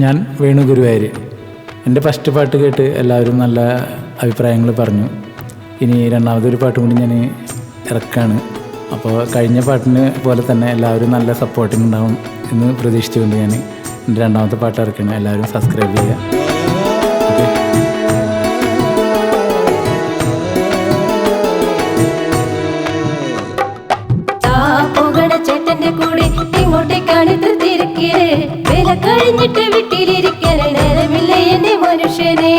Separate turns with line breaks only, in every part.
ഞാൻ വേണു ഗുരുവായൂർ. എൻ്റെ ഫസ്റ്റ് പാട്ട് കേട്ട് എല്ലാവരും നല്ല അഭിപ്രായങ്ങൾ പറഞ്ഞു. ഇനി രണ്ടാമതൊരു പാട്ടും കൂടി ഞാൻ ഇറക്കാണ്. അപ്പോൾ കഴിഞ്ഞ പാട്ടിന് പോലെ തന്നെ എല്ലാവരും നല്ല സപ്പോർട്ടിങ് ഉണ്ടാവും എന്ന് പ്രതീക്ഷിച്ചുകൊണ്ട് ഞാൻ എൻ്റെ രണ്ടാമത്തെ പാട്ട് ഇറക്കണം. എല്ലാവരും സബ്സ്ക്രൈബ് ചെയ്യുക.
ചേട്ടന്റെ കൂടെ ഇങ്ങോട്ടേക്കാണ് തിരക്കില് വില കഴിഞ്ഞിട്ട് വീട്ടിലിരിക്കാൻ നേരമില്ല എന്റെ മനുഷ്യനെ.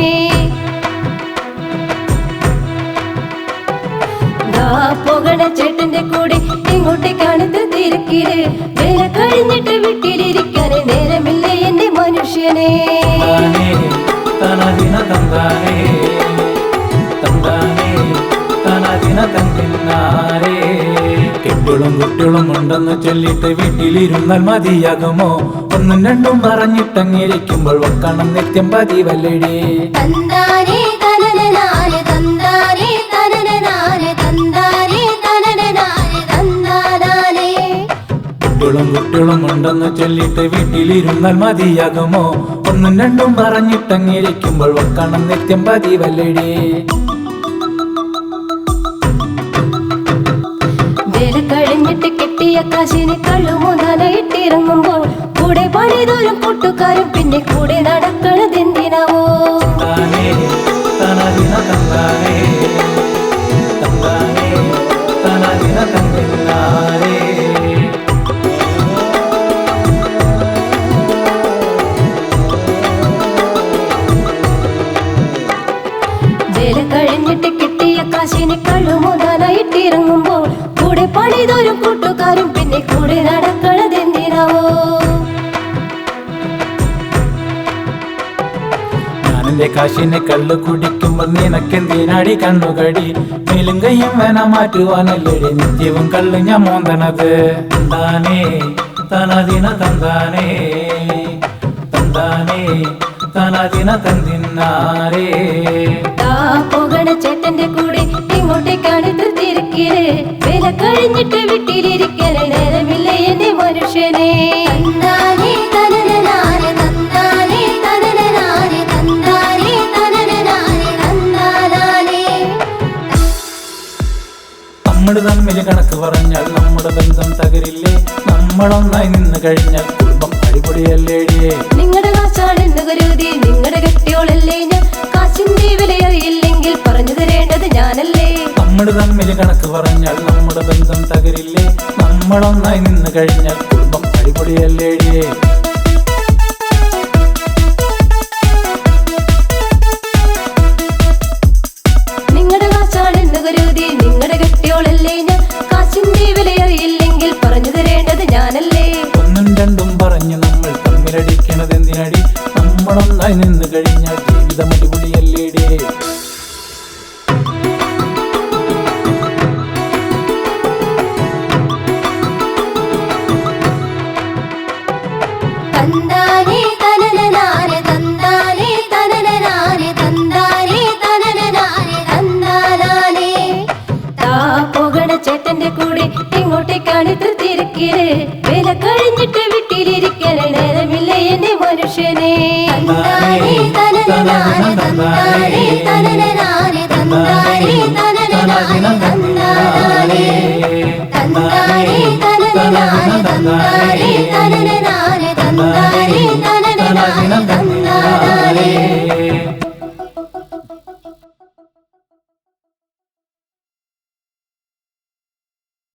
പോകണ ചേട്ടന്റെ കൂടെ ഇങ്ങോട്ടേക്കാണ് തിരക്കില് വില കഴിഞ്ഞിട്ട് വീട്ടിലിരിക്കാൻ നേരമില്ല എന്റെ മനുഷ്യനെ.
കെട്ടുകളും കുട്ടികളും ഉണ്ടെന്ന് ചൊല്ലിട്ട് വീട്ടിലിരുന്നാൽ മതിയാകുമോ? ഒന്നും രണ്ടും പറഞ്ഞിട്ടങ്ങിരിക്കുമ്പോൾ വക്കണം നിത്യം പതിവല്ലടി. കെട്ടുകളും കുട്ടികളും ഉണ്ടെന്ന് ചൊല്ലിട്ട് വീട്ടിലിരുന്നാൽ മതിയാകുമോ? ഒന്നും രണ്ടും പറഞ്ഞിട്ടങ്ങിരിക്കുമ്പോൾ വക്കണം നിത്യം പതിവല്ലടി.
കഴിഞ്ഞിട്ട് കിട്ടിയ കാശിന് കള്ളുമുതാനായിട്ടിറങ്ങുമ്പോൾ കൂടെ പണിതോരും കൂട്ടുകാരും പിന്നെ കൂടെ നടക്കണതെന്തിനാവോ? വേല കഴിഞ്ഞിട്ട് കിട്ടിയ കാശിന് കള്ളുമുതാനായിട്ടിറങ്ങുമ്പോൾ കൂടെ പണിതോരും കൂട്ടുകാരും പിന്നെ കൂടെ നടക്കണതെന്തിനാവോ?
ഞാനെന്റെ കാശിനെ കള്ളു കുടിക്കുമ്പോൾ നിനക്കെന്തിനാടി കണ്ണുകടി? മേലും കയ്യും വേന മാറ്റുവാനല്ലേ നിത്യവും കള്ളു ഞാൻ മോന്തണത്. തന്താനേ തനദിന തന്താനേ തന്താനേ തനദിന തന്തിന്നാരേ.
പോകണ ചേട്ടന്റെ കൂടെ ഇങ്ങോട്ടേക്കാണ് തിരക്കില് വില കഴിഞ്ഞിട്ട് വീട്ടിലിരിക്കാൻ നേരമില്ല എന്റെ മനുഷ്യനെ.
നമ്മൾ തമ്മിൽ കണക്ക് പറഞ്ഞാൽ നമ്മുടെ ബന്ധം തകരില്ലേ? നമ്മളൊന്നായി നിന്ന് കഴിഞ്ഞാൽ കുടുംബം അടിപൊളിയല്ലേടിയേ.
നിങ്ങളുടെ കാശാണെന്ന് കരുതി നിങ്ങളുടെ കെട്ടിയോളല്ലേ ഞാൻ. കാശിന്റെ വില അറിയില്ലെങ്കിൽ പറഞ്ഞു തരേണ്ടത് ഞാനല്ലേ.
നമ്മൾ തമ്മിൽ കണക്ക് പറഞ്ഞാൽ നമ്മുടെ ബന്ധം തകരില്ലേ? നമ്മളൊന്നായി നിന്ന് കഴിഞ്ഞാൽ കുടുംബം അടിപൊളിയല്ലേടിയേ.
നിങ്ങളുടെ കാശാണെന്ന് കരുതി നിങ്ങളുടെ കെട്ടിയോളല്ലേ ഞാൻ. കാശിന്റെ വില അറിയില്ലെങ്കിൽ പറഞ്ഞു തരേണ്ടത് ഞാനല്ലേ.
ഒന്നും രണ്ടും പറഞ്ഞ് നമ്മൾ തമ്മിലടിക്കണത് എന്തിനടി? നമ്മളൊന്നായി നിന്ന് കഴിഞ്ഞാൽ ജീവിതം അടിപൊളിയല്ലേടിയേ.
ചേട്ടന്റെ കൂടെ ഇങ്ങോട്ടേക്കാണ് തിരക്കില് വില കഴിഞ്ഞിട്ട് വീട്ടിലിരിക്കാൻ നേരമില്ല എന്റെ മനുഷ്യനെ.
തന്താനേ